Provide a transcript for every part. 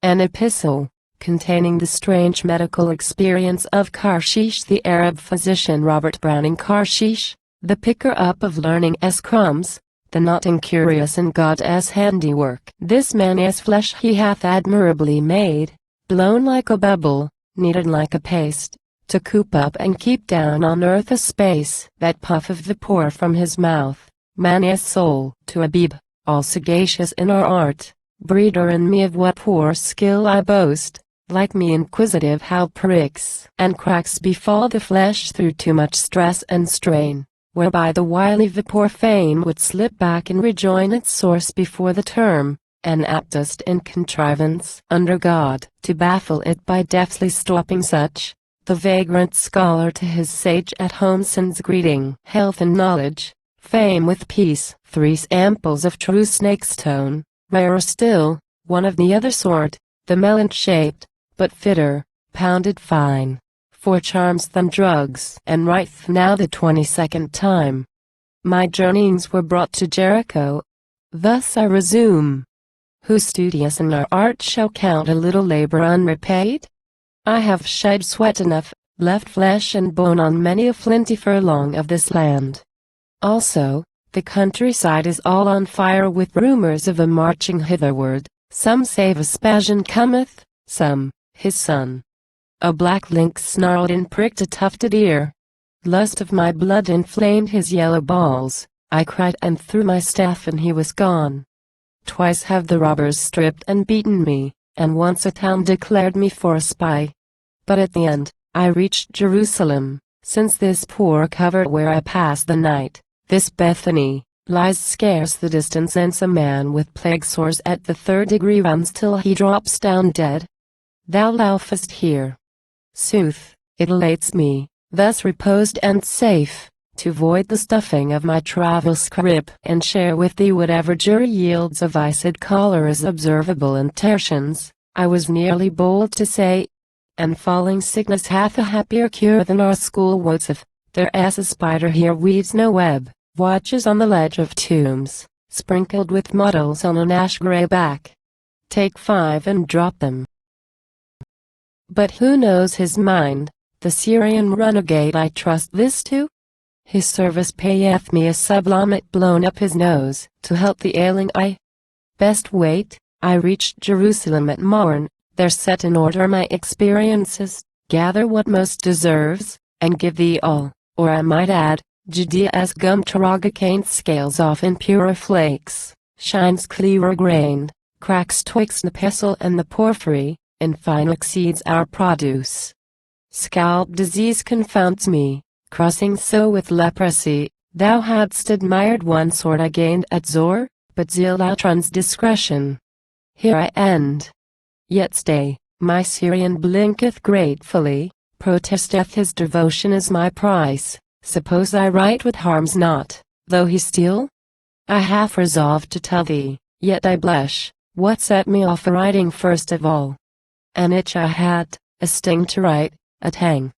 An epistle, containing the strange medical experience of Karshish, the Arab physician Robert Browning Karshish, the picker up of learning as crumbs, the not incurious in God's handiwork. This man's flesh he hath admirably made, blown like a bubble, kneaded like a paste, to coop up and keep down on earth a space. That puff of vapor from his mouth, man's soul, to Abib, all sagacious in our art, breeder in me of what poor skill I boast, like me inquisitive how pricks and cracks befall the flesh through too much stress and strain, whereby the wily vapor fain would slip back and rejoin its source before the term, and aptest in contrivance under God to baffle it by deftly stopping such. The vagrant scholar to his sage at home sends greeting, health and knowledge, fame with peace, 3 samples of true snake's tone, rarer still, one of the other sort, the melon-shaped, but fitter, pounded fine, for charms than drugs, and writeth now the 22nd time. My journeyings were brought to Jericho. Thus I resume. Who studious in our art shall count a little labor unrepaid? I have shed sweat enough, left flesh and bone on many a flinty furlong of this land. Also, the countryside is all on fire with rumors of a marching hitherward. Some say Vespasian cometh, some, his son. A black lynx snarled and pricked a tufted ear. Lust of my blood inflamed his yellow balls. I cried and threw my staff and he was gone. Twice have the robbers stripped and beaten me, and once a town declared me for a spy. But at the end, I reached Jerusalem, since this poor covert where I passed the night, this Bethany, lies scarce the distance, thence a man with plague sores at the 3rd degree runs till he drops down dead. Thou laughtest here. Sooth, it elates me, thus reposed and safe, to void the stuffing of my travel scrip and share with thee whatever jury yields of iced choler is observable in tertians. I was nearly bold to say, and falling sickness hath a happier cure than our school wotes if there's a spider here weaves no web, watches on the ledge of tombs, sprinkled with muddles on an ash-gray back. Take 5 and drop them. But who knows his mind, the Syrian renegade I trust this to? His service payeth me a sublimate blown up his nose, to help the ailing eye. Best wait. I reached Jerusalem at morn, there set in order my experiences, gather what most deserves, and give thee all, or I might add, Judea as gum tarragocane scales off in purer flakes, shines clearer grained, cracks twixt the pestle and the porphyry, and fine exceeds our produce. Scalp disease confounds me, crossing so with leprosy. Thou hadst admired one sort I gained at Zor, but zeal outruns discretion. Here I end. Yet stay, my Syrian blinketh gratefully, protesteth his devotion is my price. Suppose I write what harms not, though he steal? I half resolved to tell thee, yet I blush, what set me off writing first of all. An itch I had, a sting to write, a tang.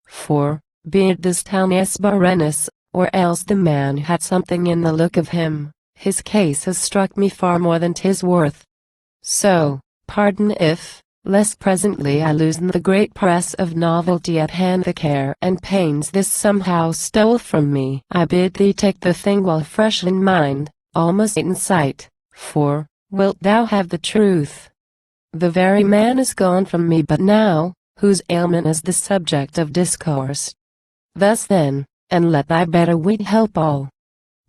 For, be it this town Esbarenus, or else the man had something in the look of him, his case has struck me far more than 'tis worth. So, pardon if, lest presently I loosen the great press of novelty at hand, the care and pains this somehow stole from me. I bid thee take the thing while fresh in mind, almost in sight, for, wilt thou have the truth? The very man is gone from me but now, whose ailment is the subject of discourse. Thus then, and let thy better wit help all.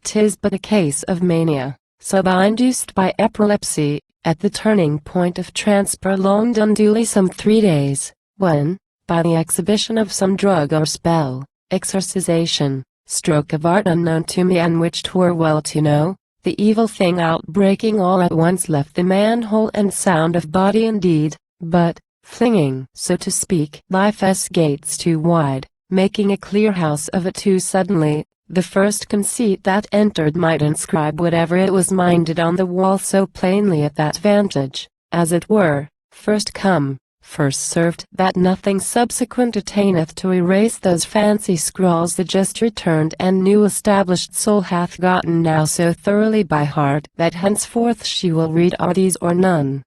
'Tis but a case of mania, sub-induced by epilepsy, at the turning point of trance prolonged unduly some 3 days, when, by the exhibition of some drug or spell, exorcisation, stroke of art unknown to me and which 'twere well to know, the evil thing outbreaking all at once left the man whole and sound of body indeed, but, flinging, so to speak, life's gates too wide, making a clear house of it too suddenly, the first conceit that entered might inscribe whatever it was minded on the wall so plainly at that vantage, as it were, first come, first served, that nothing subsequent attaineth to erase those fancy scrawls the just returned and new established soul hath gotten now so thoroughly by heart that henceforth she will read are these or none.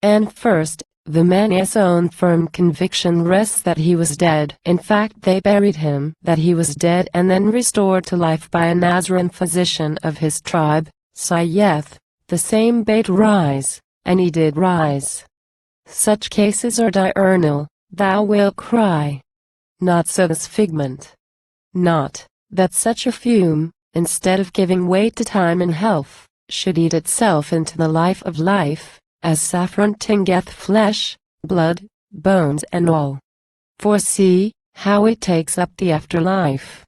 And first, the man's own firm conviction rests that he was dead. In fact, they buried him, that he was dead and then restored to life by a Nazarene physician of his tribe, saith, the same bade rise, and he did rise. Such cases are diurnal, thou wilt cry. Not so this figment. Not, that such a fume, instead of giving weight to time and health, should eat itself into the life of life, as saffron tingeth flesh, blood, bones and all. For see, how it takes up the afterlife.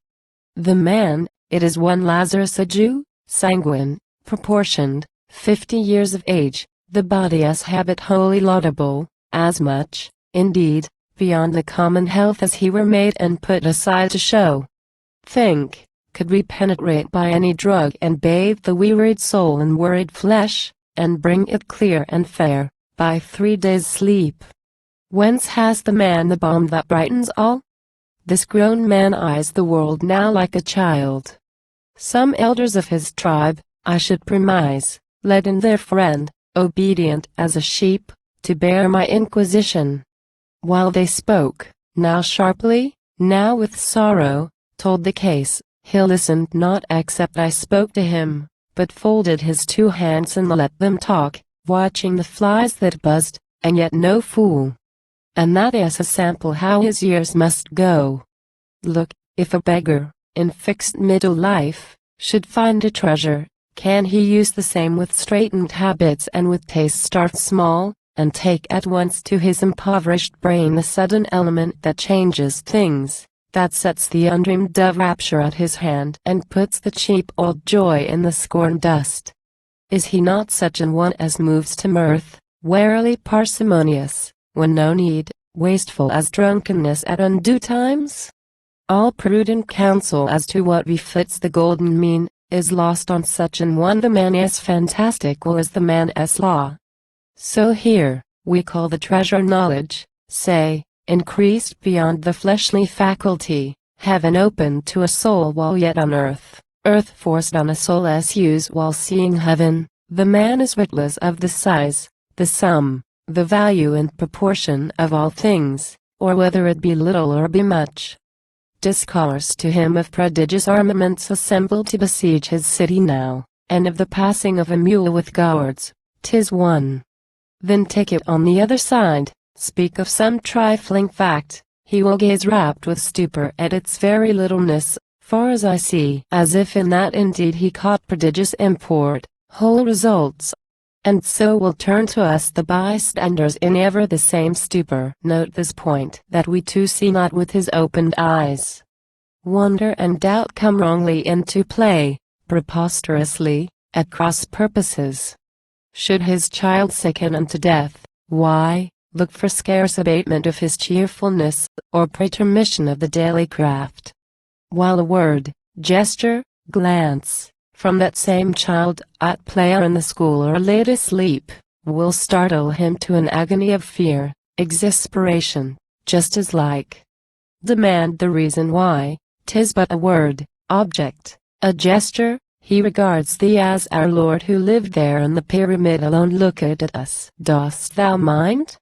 The man, it is one Lazarus a Jew, sanguine, proportioned, 50 years of age, the body's habit wholly laudable, as much, indeed, beyond the common health as he were made and put aside to show. Think, could we penetrate by any drug and bathe the wearied soul in worried flesh, and bring it clear and fair, by 3 days' sleep? Whence has the man the balm that brightens all? This grown man eyes the world now like a child. Some elders of his tribe, I should premise, led in their friend, obedient as a sheep, to bear my inquisition. While they spoke, now sharply, now with sorrow, told the case, he listened not except I spoke to him, but folded his 2 hands and let them talk, watching the flies that buzzed, and yet no fool. And that is a sample how his years must go. Look, if a beggar, in fixed middle life, should find a treasure, can he use the same with straitened habits and with taste start small, and take at once to his impoverished brain the sudden element that changes things, that sets the undreamed of rapture at his hand and puts the cheap old joy in the scorn dust? Is he not such an one as moves to mirth, warily parsimonious, when no need, wasteful as drunkenness at undue times? All prudent counsel as to what befits the golden mean, is lost on such an one. The man as fantastical as the man's law. So here, we call the treasure knowledge, say, increased beyond the fleshly faculty, heaven opened to a soul while yet on earth, earth forced on a soul's use while seeing heaven. The man is witless of the size, the sum, the value and proportion of all things, or whether it be little or be much. Discourse to him of prodigious armaments assembled to besiege his city now, and of the passing of a mule with guards, 'tis one. Then take it on the other side, speak of some trifling fact, he will gaze rapt with stupor at its very littleness, far as I see, as if in that indeed he caught prodigious import, whole results. And so will turn to us the bystanders in ever the same stupor. Note this point, that we too see not with his opened eyes. Wonder and doubt come wrongly into play, preposterously, at cross purposes. Should his child sicken unto death, why, look for scarce abatement of his cheerfulness, or pretermission of the daily craft. While a word, gesture, glance, from that same child at play or in the school or laid asleep, will startle him to an agony of fear, exasperation, just as like. Demand the reason why, 'tis but a word, object, a gesture. He regards thee as our Lord who lived there in the pyramid alone looked at us. Dost thou mind?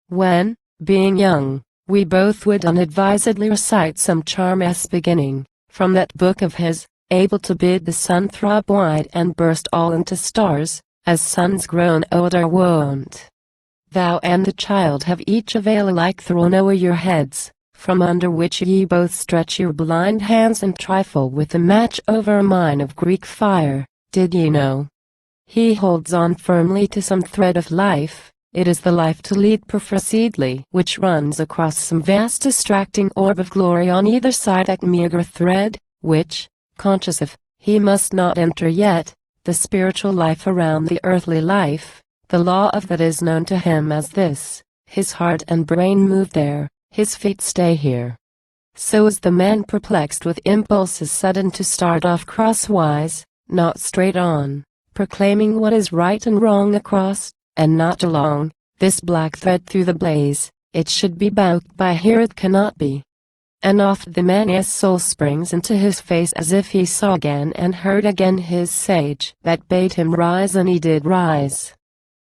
When, being young, we both would unadvisedly recite some charmous beginning, from that book of his, able to bid the sun throb wide and burst all into stars, as suns grown older wont. Thou and the child have each a veil alike thrown o'er your heads, from under which ye both stretch your blind hands and trifle with a match over a mine of Greek fire. Did ye know? He holds on firmly to some thread of life. It is the life to lead proceedly, which runs across some vast distracting orb of glory on either side. That meager thread, which, conscious of, he must not enter yet, the spiritual life around the earthly life, the law of that is known to him as this: his heart and brain move there, his feet stay here. So is the man perplexed with impulses sudden to start off crosswise, not straight on, proclaiming what is right and wrong across, and not along, this black thread through the blaze. It should be baulked by here, it cannot be. And oft the man's soul springs into his face as if he saw again and heard again his sage that bade him rise, and he did rise.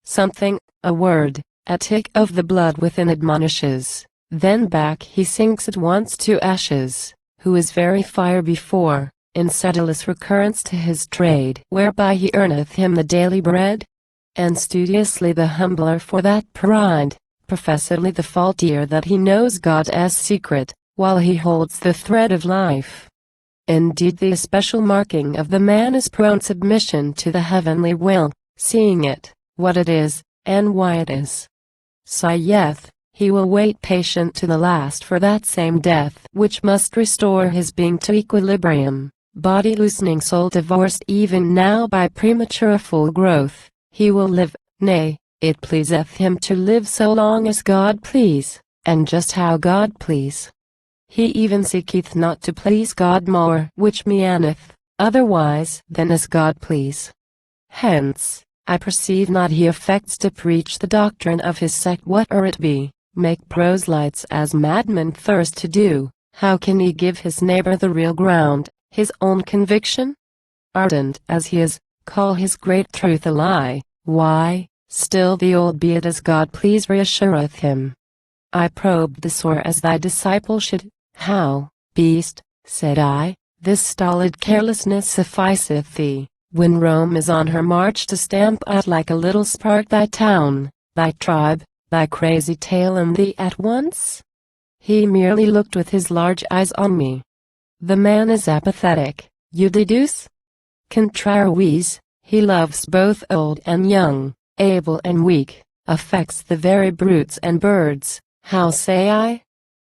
Something, a word, a tick of the blood within admonishes, then back he sinks at once to ashes, who is very fire before, in sedulous recurrence to his trade whereby he earneth him the daily bread? And studiously the humbler for that pride, professedly the faultier that he knows God's secret, while he holds the thread of life. Indeed the especial marking of the man is prone submission to the heavenly will, seeing it, what it is, and why it is. Saith, he will wait patient to the last for that same death which must restore his being to equilibrium, body loosening soul divorced even now by premature full growth. He will live, nay, it pleaseth him to live so long as God please, and just how God please. He even seeketh not to please God more, which meaneth, otherwise than as God please. Hence, I perceive not he affects to preach the doctrine of his sect whate'er it be, make proselytes as madmen thirst to do. How can he give his neighbor the real ground, his own conviction? Ardent as he is, call his great truth a lie, why, still the old be it as God please reassureth him. I probed the sore as thy disciple should. How, beast, said I, this stolid carelessness sufficeth thee, when Rome is on her march to stamp out like a little spark thy town, thy tribe, thy crazy tale and thee at once? He merely looked with his large eyes on me. The man is apathetic, you deduce? Contrariwise, he loves both old and young, able and weak, affects the very brutes and birds, how say I?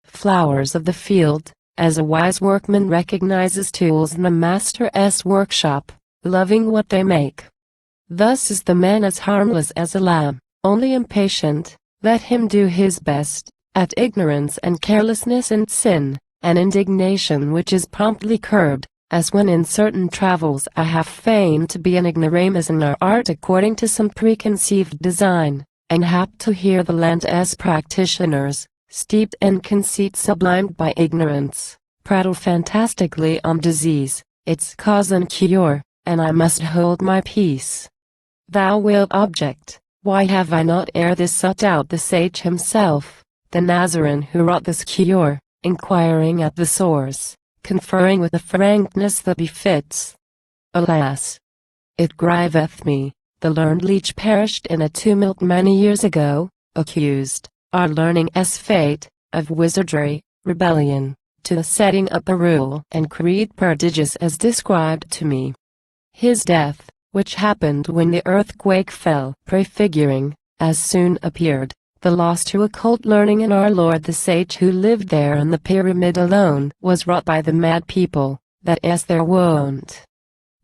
Flowers of the field, as a wise workman recognizes tools in the master's workshop, loving what they make. Thus is the man as harmless as a lamb, only impatient. Let him do his best, at ignorance and carelessness and sin, an indignation which is promptly curbed, as when in certain travels I have feigned to be an ignoramus in our art according to some preconceived design, and hap to hear the land's practitioners, steeped in conceit sublimed by ignorance, prattle fantastically on disease, its cause and cure, and I must hold my peace. Thou wilt object, why have I not ere this sought out the sage himself, the Nazarene who wrought this cure, inquiring at the source, conferring with a frankness that befits? Alas! It grieveth me, the learned leech perished in a tumult many years ago, accused, our learning's fate, of wizardry, rebellion, to the setting up a rule and creed prodigious as described to me. His death, which happened when the earthquake fell, prefiguring, as soon appeared, the loss to occult learning in our Lord the sage who lived there in the pyramid alone, was wrought by the mad people, that is their wont.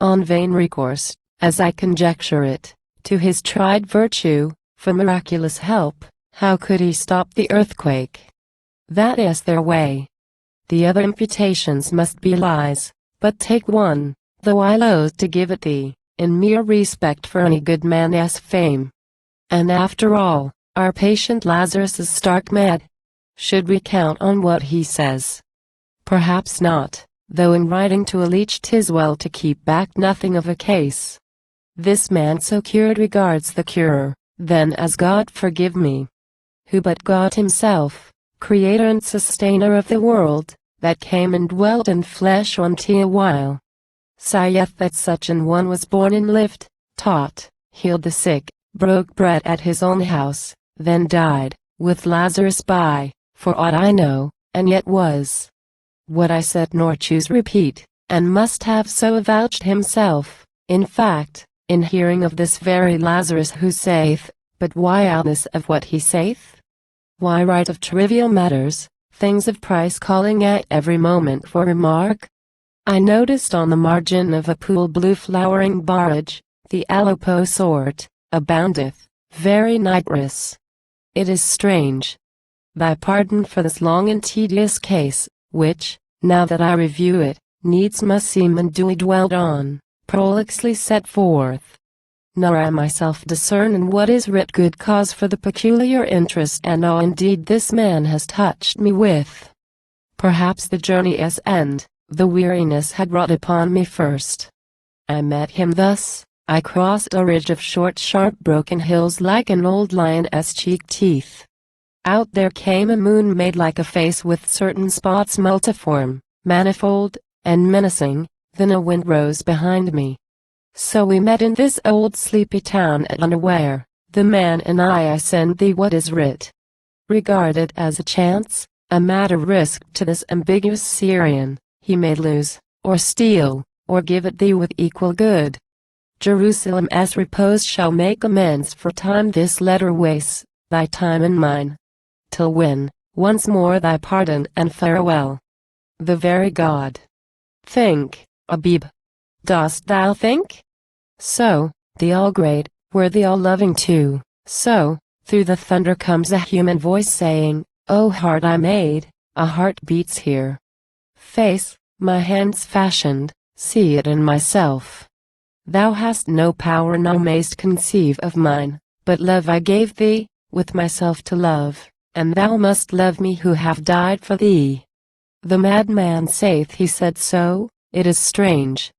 On vain recourse, as I conjecture it, to his tried virtue, for miraculous help, how could he stop the earthquake? That is their way. The other imputations must be lies, but take one, though I loathe to give it thee, in mere respect for any good man's fame. And after all, our patient Lazarus is stark mad. Should we count on what he says? Perhaps not, though in writing to a leech 'tis well to keep back nothing of a case. This man so cured regards the curer, then as God forgive me. Who but God himself, creator and sustainer of the world, that came and dwelt in flesh unto a while, saith that such an one was born and lived, taught, healed the sick, broke bread at his own house, then died, with Lazarus by, for aught I know, and yet was. What I said nor choose repeat, and must have so avouched himself, in fact, in hearing of this very Lazarus who saith, but why outness of what he saith? Why write of trivial matters, things of price calling at every moment for remark? I noticed on the margin of a pool blue flowering borage, the alopo sort, aboundeth, very nitrous. It is strange. Thy pardon for this long and tedious case, which, now that I review it, needs must seem unduly dwelt on, prolixly set forth. Nor I myself discern in what is writ good cause for the peculiar interest and awe indeed this man has touched me with. Perhaps the journey's end, the weariness had wrought upon me first. I met him thus, I crossed a ridge of short sharp broken hills like an old lion's cheek teeth. Out there came a moon made like a face with certain spots multiform, manifold, and menacing. Then a wind rose behind me. So we met in this old sleepy town at unaware, the man and I send thee what is writ. Regard it as a chance, a matter risked to this ambiguous Syrian, he may lose, or steal, or give it thee with equal good. Jerusalem's repose shall make amends for time this letter wastes, thy time and mine. Till when, once more thy pardon and farewell. The very God. Think, Abib. Dost thou think? So, the all-great, were the all-loving too, so, through the thunder comes a human voice saying, O heart I made, a heart beats here. Face, my hands fashioned, see it in myself. Thou hast no power nor mayst conceive of mine, but love I gave thee, with myself to love, and thou must love me who have died for thee. The madman saith he said so, it is strange,